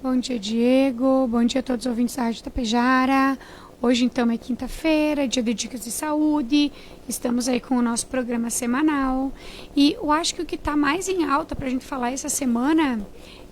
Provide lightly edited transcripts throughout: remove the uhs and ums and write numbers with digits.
Bom dia, Diego. Bom dia a todos os ouvintes da Rádio Tapejara. Hoje, então, é quinta-feira, dia de dicas de saúde. Estamos aí com o nosso programa semanal. E eu acho que o que está mais em alta para a gente falar essa semana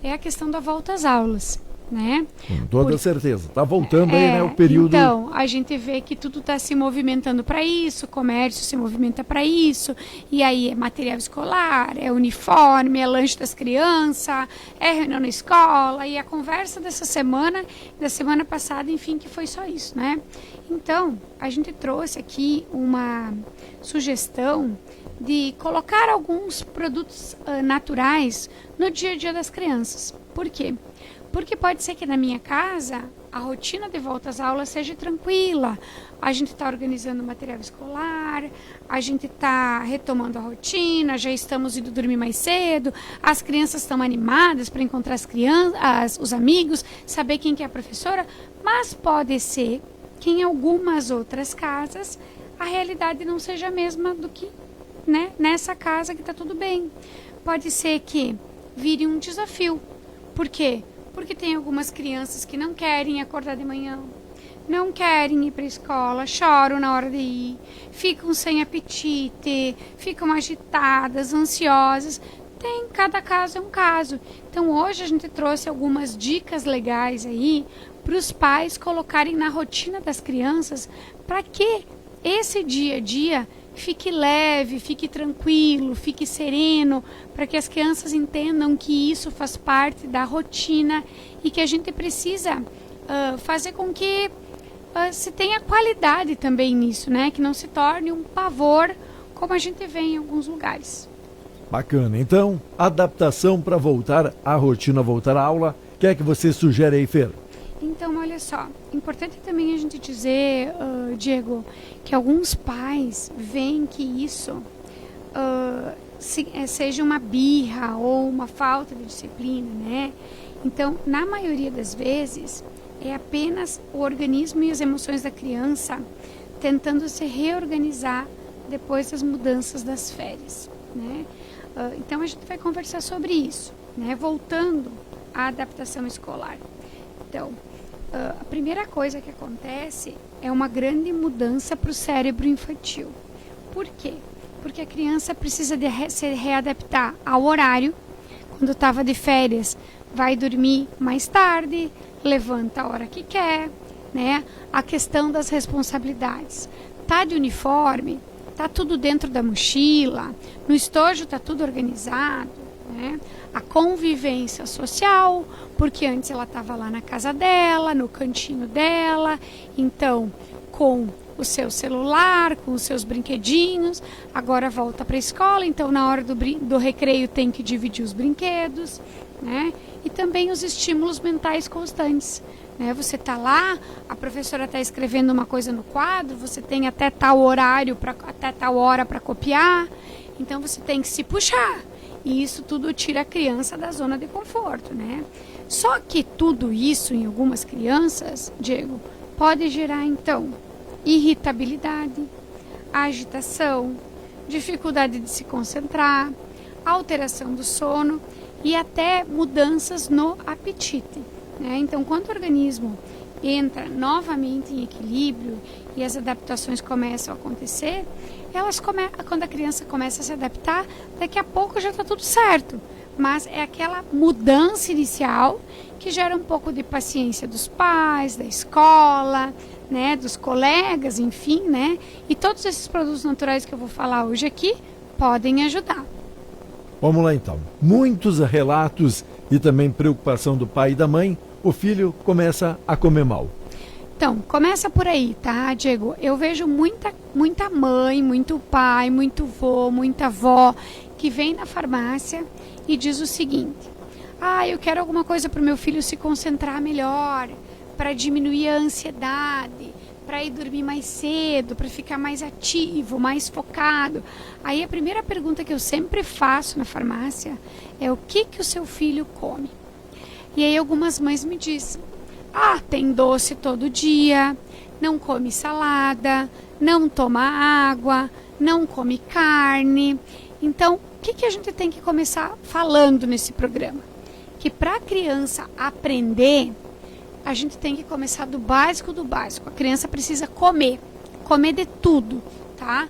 é a questão da volta às aulas, né? Com toda certeza. Está voltando aí, né, o período... Então, a gente vê que tudo está se movimentando para isso, o comércio se movimenta para isso, e aí é material escolar, é uniforme, é lanche das crianças, é reunião na escola, e a conversa dessa semana, da semana passada, enfim, que foi só isso, né? Então, a gente trouxe aqui uma sugestão de colocar alguns produtos naturais no dia a dia das crianças. Por quê? Porque pode ser que na minha casa a rotina de volta às aulas seja tranquila. A gente está organizando material escolar, a gente está retomando a rotina, já estamos indo dormir mais cedo, as crianças estão animadas para encontrar os amigos, saber quem que é a professora, mas pode ser que em algumas outras casas a realidade não seja a mesma do que, né, nessa casa que está tudo bem. Pode ser que vire um desafio. Por quê? Porque tem algumas crianças que não querem acordar de manhã, não querem ir para a escola, choram na hora de ir, ficam sem apetite, ficam agitadas, ansiosas. Cada caso é um caso. Então hoje a gente trouxe algumas dicas legais aí para os pais colocarem na rotina das crianças para que esse dia a dia fique leve, fique tranquilo, fique sereno, para que as crianças entendam que isso faz parte da rotina e que a gente precisa fazer com que se tenha qualidade também nisso, né? Que não se torne um pavor como a gente vê em alguns lugares. Bacana. Então, adaptação para voltar à rotina, voltar à aula. O que é que você sugere aí, Fer? Então, olha só, importante também a gente dizer, Diego, que alguns pais veem que isso seja uma birra ou uma falta de disciplina, né? Então, na maioria das vezes, é apenas o organismo e as emoções da criança tentando se reorganizar depois das mudanças das férias, né? Então, a gente vai conversar sobre isso, né? Voltando à adaptação escolar. Então, a primeira coisa que acontece é uma grande mudança para o cérebro infantil. Por quê? Porque a criança precisa se readaptar ao horário. Quando estava de férias, vai dormir mais tarde, levanta a hora que quer, né? A questão das responsabilidades. Tá de uniforme, tá tudo dentro da mochila, no estojo tá tudo organizado, né? A convivência social, porque antes ela estava lá na casa dela, no cantinho dela, então com o seu celular, com os seus brinquedinhos, agora volta para a escola, então na hora do recreio tem que dividir os brinquedos, né? E também os estímulos mentais constantes, né? Você está lá, a professora está escrevendo uma coisa no quadro, você tem até tal horário, até tal hora para copiar, então você tem que se puxar. E isso tudo tira a criança da zona de conforto, né? Só que tudo isso, em algumas crianças, Diego, pode gerar, então, irritabilidade, agitação, dificuldade de se concentrar, alteração do sono e até mudanças no apetite, né? Então, quando o organismo entra novamente em equilíbrio e as adaptações começam a acontecer, quando a criança começa a se adaptar, daqui a pouco já está tudo certo. Mas é aquela mudança inicial que gera um pouco de paciência dos pais, da escola, né, dos colegas, enfim, né? E todos esses produtos naturais que eu vou falar hoje aqui podem ajudar. Vamos lá então. Muitos relatos e também preocupação do pai e da mãe, o filho começa a comer mal. Então, começa por aí, tá, Diego? Eu vejo muita mãe, muito pai, muito vô, muita avó que vem na farmácia e diz o seguinte: eu quero alguma coisa para o meu filho se concentrar melhor, para diminuir a ansiedade, para ir dormir mais cedo, para ficar mais ativo, mais focado. Aí a primeira pergunta que eu sempre faço na farmácia é: o que o seu filho come? E aí algumas mães me dizem: tem doce todo dia, não come salada, não toma água, não come carne. Então, o que a gente tem que começar falando nesse programa? que para a criança aprender, a gente tem que começar do básico do básico. A criança precisa comer de tudo, tá?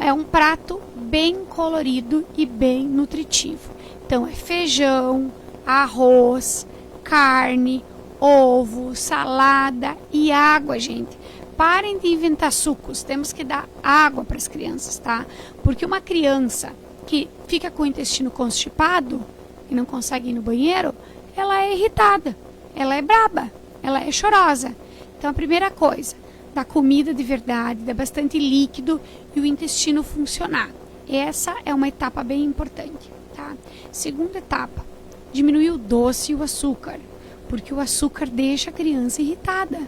É um prato bem colorido e bem nutritivo. Então, é feijão, arroz, carne, ovo, salada e água, gente. Parem de inventar sucos, temos que dar água para as crianças, tá? Porque uma criança que fica com o intestino constipado e não consegue ir no banheiro, ela é irritada, ela é braba, ela é chorosa. Então, a primeira coisa, dá comida de verdade, dá bastante líquido e o intestino funcionar. Essa é uma etapa bem importante, tá? Segunda etapa, diminuir o doce e o açúcar, porque o açúcar deixa a criança irritada.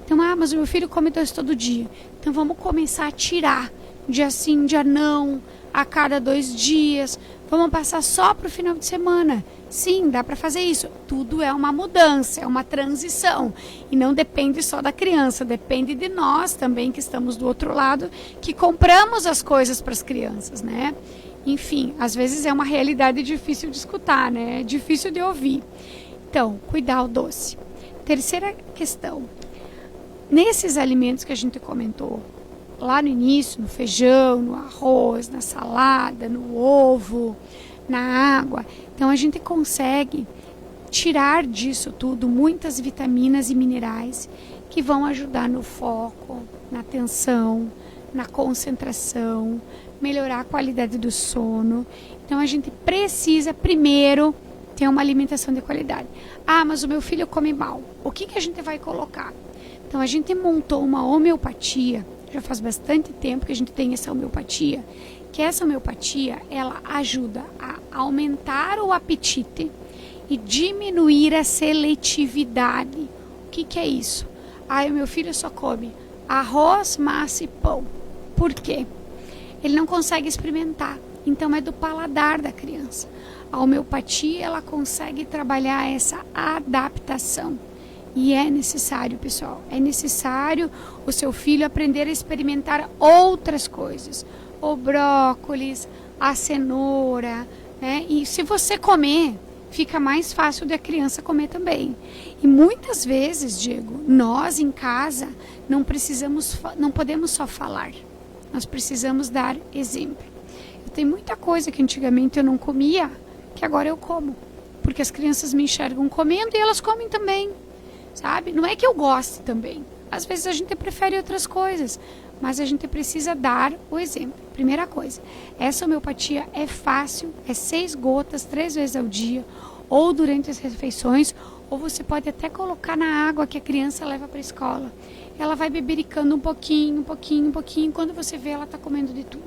Então, mas o meu filho come doce todo dia. Então, vamos começar a tirar, dia sim, dia não, a cada 2 dias. Vamos passar só para o final de semana. Sim, dá para fazer isso. Tudo é uma mudança, é uma transição. E não depende só da criança, depende de nós também, que estamos do outro lado, que compramos as coisas para as crianças, né? Enfim, às vezes é uma realidade difícil de escutar, né? É difícil de ouvir. Então, cuidar o doce. Terceira questão. Nesses alimentos que a gente comentou lá no início, no feijão, no arroz, na salada, no ovo, na água, então a gente consegue tirar disso tudo muitas vitaminas e minerais que vão ajudar no foco, na atenção, na concentração, melhorar a qualidade do sono. Então a gente precisa primeiro ter uma alimentação de qualidade. Ah, mas o meu filho come mal. O que a gente vai colocar? Então, a gente montou uma homeopatia, já faz bastante tempo que a gente tem essa homeopatia, que essa homeopatia, ela ajuda a aumentar o apetite e diminuir a seletividade. O que é isso? Ah, o meu filho só come arroz, massa e pão. Por quê? Ele não consegue experimentar, então é do paladar da criança. A homeopatia, ela consegue trabalhar essa adaptação. E é necessário, pessoal, é necessário o seu filho aprender a experimentar outras coisas. O brócolis, a cenoura, né? E se você comer, fica mais fácil da criança comer também. E muitas vezes, Diego, nós em casa não podemos só falar. Nós precisamos dar exemplo. Tem muita coisa que antigamente eu não comia, que agora eu como. Porque as crianças me enxergam comendo e elas comem também. Sabe? Não é que eu goste também. Às vezes a gente prefere outras coisas, mas a gente precisa dar o exemplo. Primeira coisa, essa homeopatia é fácil, é 6 gotas, 3 vezes ao dia, ou durante as refeições, ou você pode até colocar na água que a criança leva para a escola. Ela vai bebericando um pouquinho, quando você vê ela está comendo de tudo.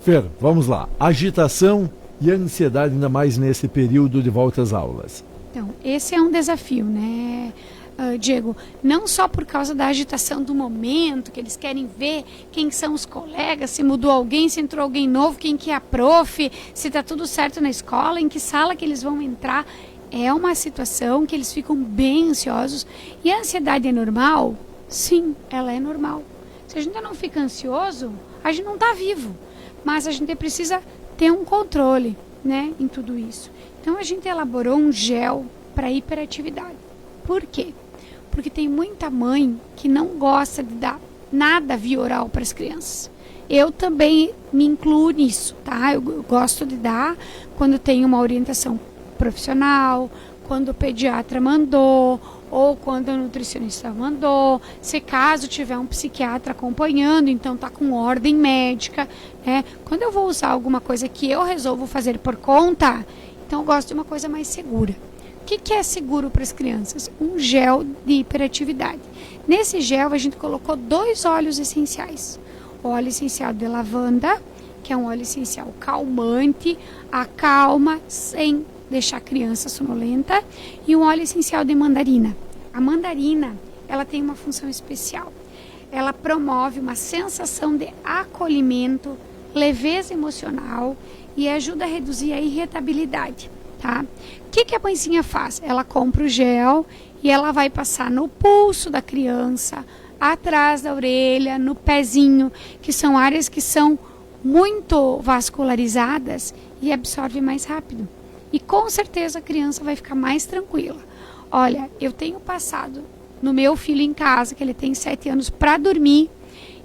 Fer, vamos lá. Agitação e ansiedade, ainda mais nesse período de volta às aulas. Então, esse é um desafio, né, Diego? Não só por causa da agitação do momento, que eles querem ver quem são os colegas, se mudou alguém, se entrou alguém novo, quem que é a prof, se está tudo certo na escola, em que sala que eles vão entrar. É uma situação que eles ficam bem ansiosos. E a ansiedade é normal? Sim, ela é normal. Se a gente não fica ansioso, a gente não está vivo. Mas a gente precisa ter um controle, né, em tudo isso. Então, a gente elaborou um gel para hiperatividade. Por quê? Porque tem muita mãe que não gosta de dar nada via oral para as crianças. Eu também me incluo nisso, tá? Eu gosto de dar quando tem uma orientação profissional, quando o pediatra mandou, ou quando o nutricionista mandou, se caso tiver um psiquiatra acompanhando, então tá com ordem médica, né? Quando eu vou usar alguma coisa que eu resolvo fazer por conta, então eu gosto de uma coisa mais segura. O que é seguro para as crianças? Um gel de hiperatividade. Nesse gel a gente colocou 2 óleos essenciais. O óleo essencial de lavanda, que é um óleo essencial calmante, acalma sem deixar a criança sonolenta, e um óleo essencial de mandarina. A mandarina, ela tem uma função especial. Ela promove uma sensação de acolhimento, leveza emocional e ajuda a reduzir a irritabilidade, tá? O que a mãezinha faz? Ela compra o gel e ela vai passar no pulso da criança, atrás da orelha, no pezinho, que são áreas que são muito vascularizadas e absorve mais rápido. E com certeza a criança vai ficar mais tranquila. Olha, eu tenho passado no meu filho em casa, que ele tem 7 anos, para dormir,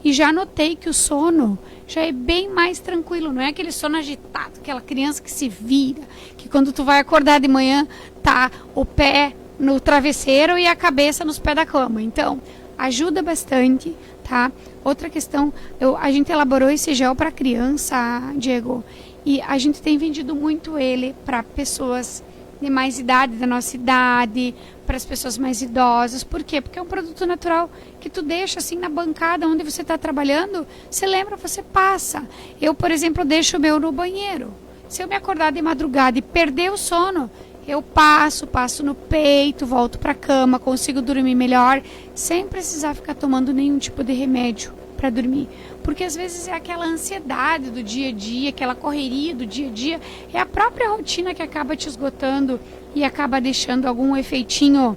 e já notei que o sono já é bem mais tranquilo. Não é aquele sono agitado, aquela criança que se vira, que quando tu vai acordar de manhã, tá o pé no travesseiro e a cabeça nos pés da cama. Então, ajuda bastante, tá? Outra questão, a gente elaborou esse gel para criança, Diego, e a gente tem vendido muito ele para pessoas de mais idade, da nossa idade, para as pessoas mais idosas. Por quê? Porque é um produto natural que tu deixa assim na bancada onde você está trabalhando, você lembra, você passa. Eu, por exemplo, deixo o meu no banheiro. Se eu me acordar de madrugada e perder o sono, eu passo no peito, volto para a cama, consigo dormir melhor, sem precisar ficar tomando nenhum tipo de remédio para dormir. Porque às vezes é aquela ansiedade do dia a dia, aquela correria do dia a dia, é a própria rotina que acaba te esgotando e acaba deixando algum efeitinho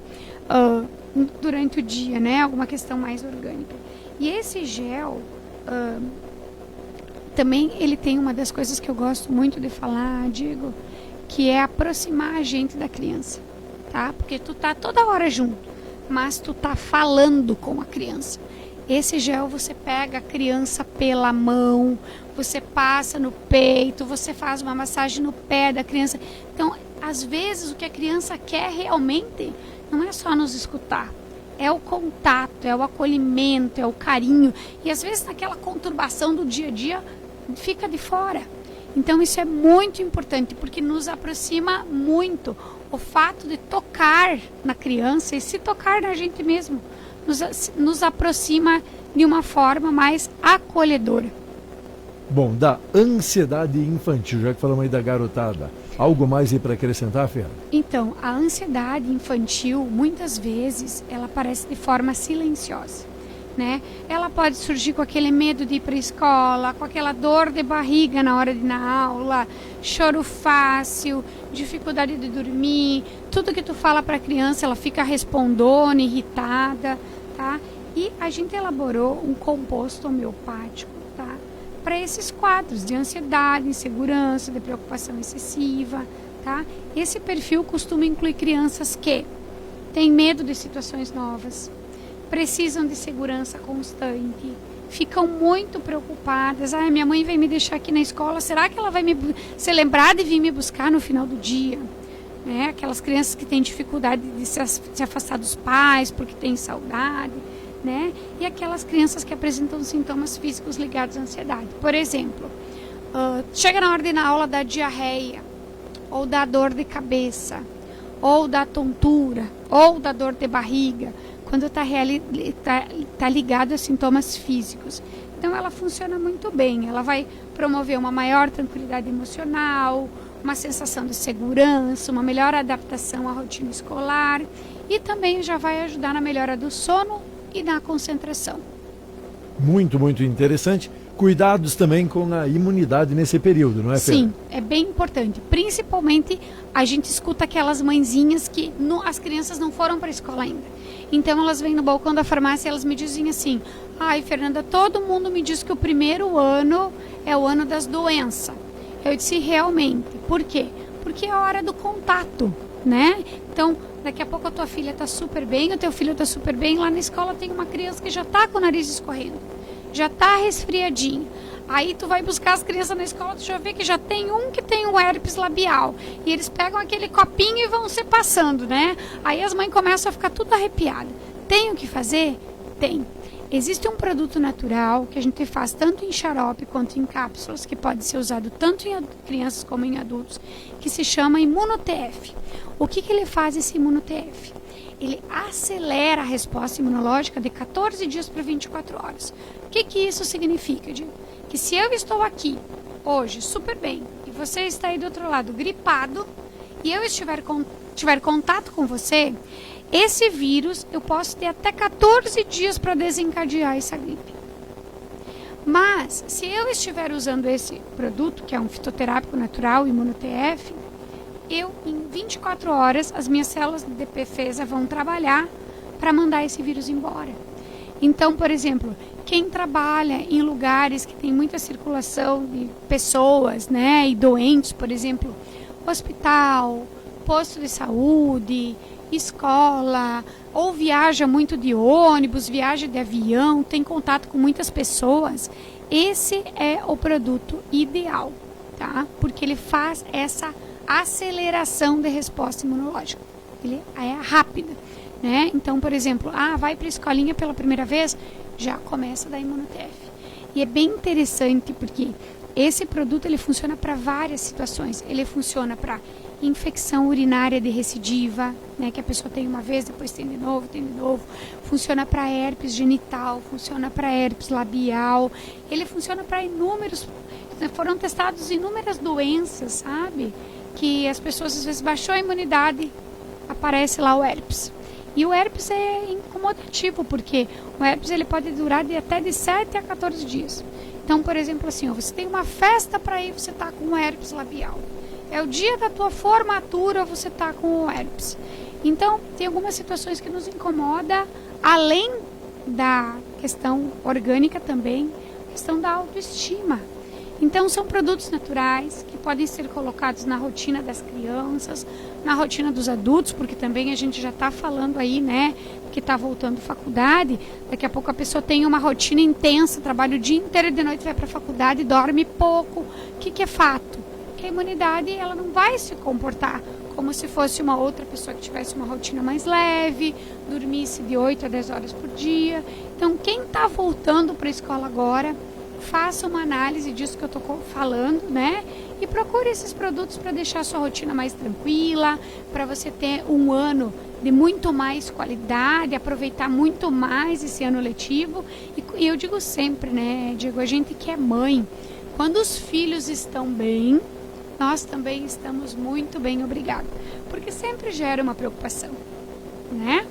durante o dia, né? Alguma questão mais orgânica. E esse gel, também ele tem uma das coisas que eu gosto muito de falar, Diego, que é aproximar a gente da criança, tá? Porque tu tá toda hora junto, mas tu tá falando com a criança. Esse gel você pega a criança pela mão, você passa no peito, você faz uma massagem no pé da criança. Então, às vezes, o que a criança quer realmente não é só nos escutar. É o contato, é o acolhimento, é o carinho. E às vezes, naquela conturbação do dia a dia, fica de fora. Então, isso é muito importante, porque nos aproxima muito o fato de tocar na criança e se tocar na gente mesmo. Nos aproxima de uma forma mais acolhedora. Bom, da ansiedade infantil, já que falamos aí da garotada, algo mais aí para acrescentar, Fê? Então, a ansiedade infantil, muitas vezes, ela aparece de forma silenciosa, né? Ela pode surgir com aquele medo de ir para a escola, com aquela dor de barriga na hora de ir na aula, choro fácil, dificuldade de dormir, tudo que tu fala para a criança, ela fica respondona, irritada, tá? E a gente elaborou um composto homeopático, tá? Para esses quadros de ansiedade, insegurança, de preocupação excessiva, tá? Esse perfil costuma incluir crianças que têm medo de situações novas, precisam de segurança constante, ficam muito preocupadas. Ah, minha mãe vai me deixar aqui na escola, será que ela vai se lembrar de vir me buscar no final do dia? Né? Aquelas crianças que têm dificuldade de se afastar dos pais porque têm saudade, né? E aquelas crianças que apresentam sintomas físicos ligados à ansiedade. Por exemplo, chega na hora de ir na aula da diarreia, ou da dor de cabeça, ou da tontura, ou da dor de barriga, quando está ligado a sintomas físicos. Então, ela funciona muito bem. Ela vai promover uma maior tranquilidade emocional, uma sensação de segurança, uma melhor adaptação à rotina escolar e também já vai ajudar na melhora do sono e na concentração. Muito, muito interessante. Cuidados também com a imunidade nesse período, não é, Fê? Sim, é bem importante. Principalmente, a gente escuta aquelas mãezinhas que as crianças não foram para a escola ainda. Então, elas vêm no balcão da farmácia e elas me dizem assim: ai, Fernanda, todo mundo me diz que o primeiro ano é o ano das doenças. Eu disse, realmente. Por quê? Porque é a hora do contato, né? Então, daqui a pouco a tua filha está super bem, o teu filho está super bem. Lá na escola tem uma criança que já está com o nariz escorrendo, já está resfriadinho. Aí tu vai buscar as crianças na escola, tu já vê que já tem um que tem um herpes labial. E eles pegam aquele copinho e vão se passando, né? Aí as mães começam a ficar tudo arrepiadas. Tem o que fazer? Tem. Existe um produto natural que a gente faz tanto em xarope quanto em cápsulas, que pode ser usado tanto em crianças como em adultos, que se chama ImunoTF. O que ele faz, esse ImunoTF? Ele acelera a resposta imunológica de 14 dias para 24 horas. O que isso significa, Diego? Que se eu estou aqui hoje super bem e você está aí do outro lado gripado e eu tiver contato com você, esse vírus eu posso ter até 14 dias para desencadear essa gripe. Mas, se eu estiver usando esse produto, que é um fitoterápico natural, ImunoTF, em 24 horas, as minhas células de defesa vão trabalhar para mandar esse vírus embora. Então, por exemplo, quem trabalha em lugares que tem muita circulação de pessoas, né, e doentes, por exemplo, hospital, posto de saúde, escola, ou viaja muito de ônibus, viaja de avião, tem contato com muitas pessoas, esse é o produto ideal, tá? Porque ele faz essa aceleração de resposta imunológica. Ele é rápida, né? Então, por exemplo, vai para a escolinha pela primeira vez, já começa a dar imunotef. E é bem interessante porque esse produto ele funciona para várias situações. Ele funciona para infecção urinária de recidiva, né, que a pessoa tem uma vez, depois tem de novo. Funciona para herpes genital, funciona para herpes labial. Ele funciona para inúmeros... Foram testados inúmeras doenças, sabe? Que as pessoas às vezes baixou a imunidade, aparece lá o herpes. E o herpes é incomodativo, porque o herpes ele pode durar até de 7 a 14 dias. Então, por exemplo, assim, você tem uma festa para ir, você está com herpes labial. É o dia da tua formatura, você está com o herpes. Então, tem algumas situações que nos incomodam, além da questão orgânica também, a questão da autoestima. Então, são produtos naturais que podem ser colocados na rotina das crianças, na rotina dos adultos, porque também a gente já está falando aí, né, que está voltando à faculdade. Daqui a pouco a pessoa tem uma rotina intensa, trabalha o dia inteiro e de noite vai para a faculdade, dorme pouco. O que é fato? Que a imunidade ela não vai se comportar como se fosse uma outra pessoa que tivesse uma rotina mais leve, dormisse de 8 a 10 horas por dia. Então, quem está voltando para a escola agora, faça uma análise disso que eu estou falando, né? E procure esses produtos para deixar a sua rotina mais tranquila, para você ter um ano de muito mais qualidade, aproveitar muito mais esse ano letivo. E eu digo sempre, né, Diego, a gente que é mãe, quando os filhos estão bem, nós também estamos muito bem, obrigado. Porque sempre gera uma preocupação, né?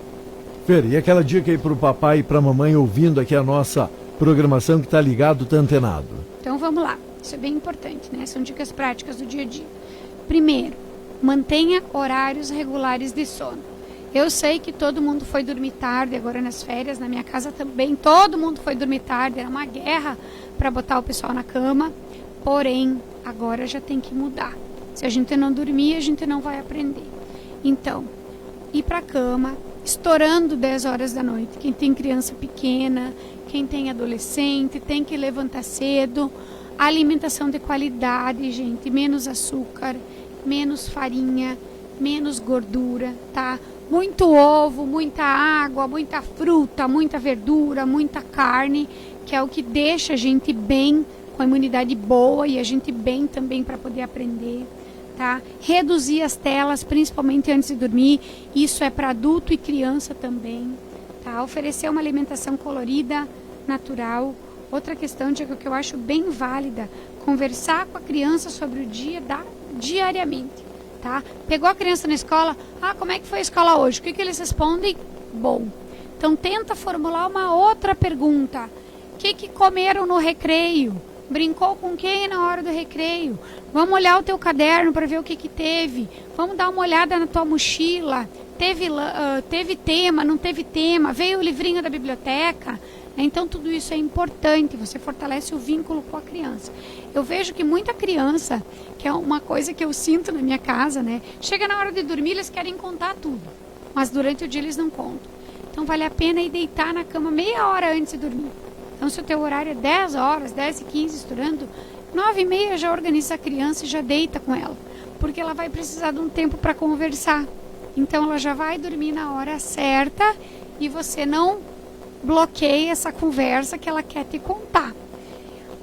Fer, e aquela dica aí para o papai e para a mamãe ouvindo aqui a nossa programação que está ligado, está antenado? Então vamos lá, isso é bem importante, né? São dicas práticas do dia a dia. Primeiro, mantenha horários regulares de sono. Eu sei que todo mundo foi dormir tarde agora nas férias, na minha casa também, todo mundo foi dormir tarde, era uma guerra para botar o pessoal na cama, porém, agora já tem que mudar. Se a gente não dormir, a gente não vai aprender. Então, ir para a cama, estourando 10 horas da noite. Quem tem criança pequena, quem tem adolescente, tem que levantar cedo. Alimentação de qualidade, gente. Menos açúcar, menos farinha, menos gordura, tá? Muito ovo, muita água, muita fruta, muita verdura, muita carne, que é o que deixa a gente bem, com a imunidade boa e a gente bem também para poder aprender, tá? Reduzir as telas, principalmente antes de dormir, isso é para adulto e criança também, tá? Oferecer uma alimentação colorida, natural. Outra questão, Diego, que eu acho bem válida, conversar com a criança sobre o dia diariamente, tá? Pegou a criança na escola, como é que foi a escola hoje? O que eles respondem? Bom. Então tenta formular uma outra pergunta. O que comeram no recreio? Brincou com quem na hora do recreio? Vamos olhar o teu caderno para ver o que teve. Vamos dar uma olhada na tua mochila. Teve tema, não teve tema? Veio o livrinho da biblioteca? Então, tudo isso é importante. Você fortalece o vínculo com a criança. Eu vejo que muita criança, que é uma coisa que eu sinto na minha casa, né? Chega na hora de dormir, eles querem contar tudo. Mas durante o dia eles não contam. Então, vale a pena ir deitar na cama meia hora antes de dormir. Então, se o teu horário é 10 horas, 10 e 15 estourando, 9h30 já organiza a criança e já deita com ela. Porque ela vai precisar de um tempo para conversar. Então, ela já vai dormir na hora certa e você não bloqueia essa conversa que ela quer te contar.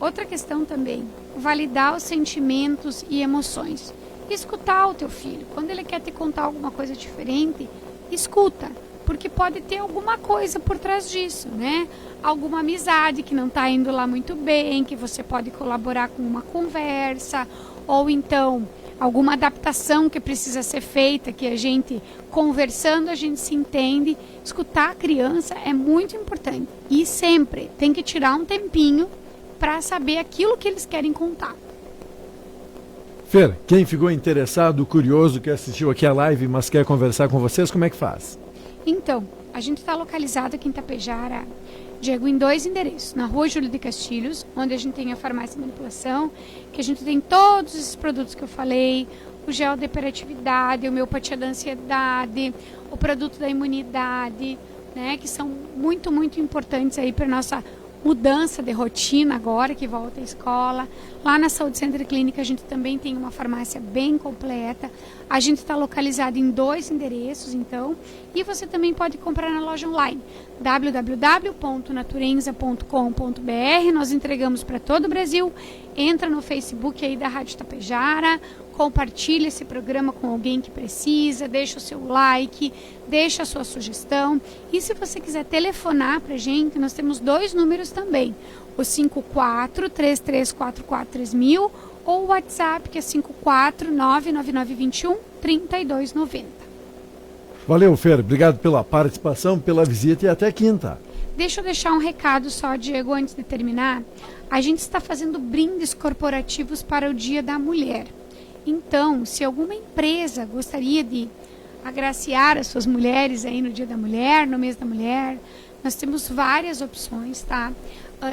Outra questão também, validar os sentimentos e emoções. Escutar o teu filho. Quando ele quer te contar alguma coisa diferente, escuta. Porque pode ter alguma coisa por trás disso, né? Alguma amizade que não está indo lá muito bem, que você pode colaborar com uma conversa, ou então alguma adaptação que precisa ser feita, que a gente, conversando, a gente se entende. Escutar a criança é muito importante. E sempre tem que tirar um tempinho para saber aquilo que eles querem contar. Fer, quem ficou interessado, curioso, que assistiu aqui a live, mas quer conversar com vocês, como é que faz? Então, a gente está localizado aqui em Tapejara, Diego, em 2 endereços. Na Rua Júlio de Castilhos, onde a gente tem a farmácia de manipulação, que a gente tem todos esses produtos que eu falei, o gel de hiperatividade, a homeopatia da ansiedade, o produto da imunidade, né, que são muito, muito importantes aí para nossa mudança de rotina agora que volta à escola. Lá na Saúde Center Clínica a gente também tem uma farmácia bem completa. A gente está localizado em 2 endereços, então, e você também pode comprar na loja online www.naturenza.com.br. Nós entregamos para todo o Brasil. Entra no Facebook aí da Rádio Tapejara, compartilha esse programa com alguém que precisa, deixa o seu like, deixa a sua sugestão. E se você quiser telefonar para a gente, nós temos 2 números também, o 54-3344-3000 ou o WhatsApp, que é 5499921-3290. Valeu, Fer. Obrigado pela participação, pela visita e até quinta. Deixa eu deixar um recado só, Diego, antes de terminar. A gente está fazendo brindes corporativos para o Dia da Mulher. Então, se alguma empresa gostaria de agraciar as suas mulheres aí no Dia da Mulher, no mês da mulher, nós temos várias opções, tá?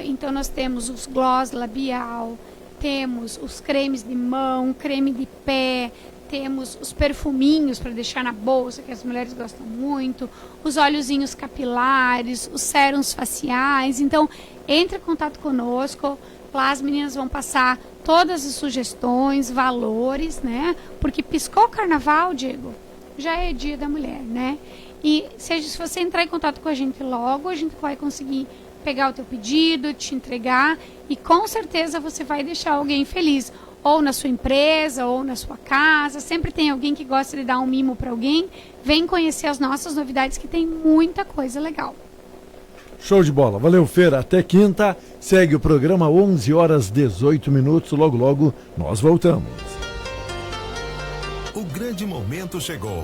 Então, nós temos os gloss labial, temos os cremes de mão, creme de pé, temos os perfuminhos para deixar na bolsa, que as mulheres gostam muito, os óleozinhos capilares, os sérums faciais. Então, entre em contato conosco. Lá as meninas vão passar todas as sugestões, valores, né? Porque piscou o carnaval, Diego, já é Dia da Mulher, né? E se você entrar em contato com a gente logo, a gente vai conseguir pegar o teu pedido, te entregar e com certeza você vai deixar alguém feliz. Ou na sua empresa, ou na sua casa. Sempre tem alguém que gosta de dar um mimo para alguém. Vem conhecer as nossas novidades, que tem muita coisa legal. Show de bola. Valeu, Fer. Até quinta. Segue o programa 11h18. Logo, logo, nós voltamos. O grande momento chegou.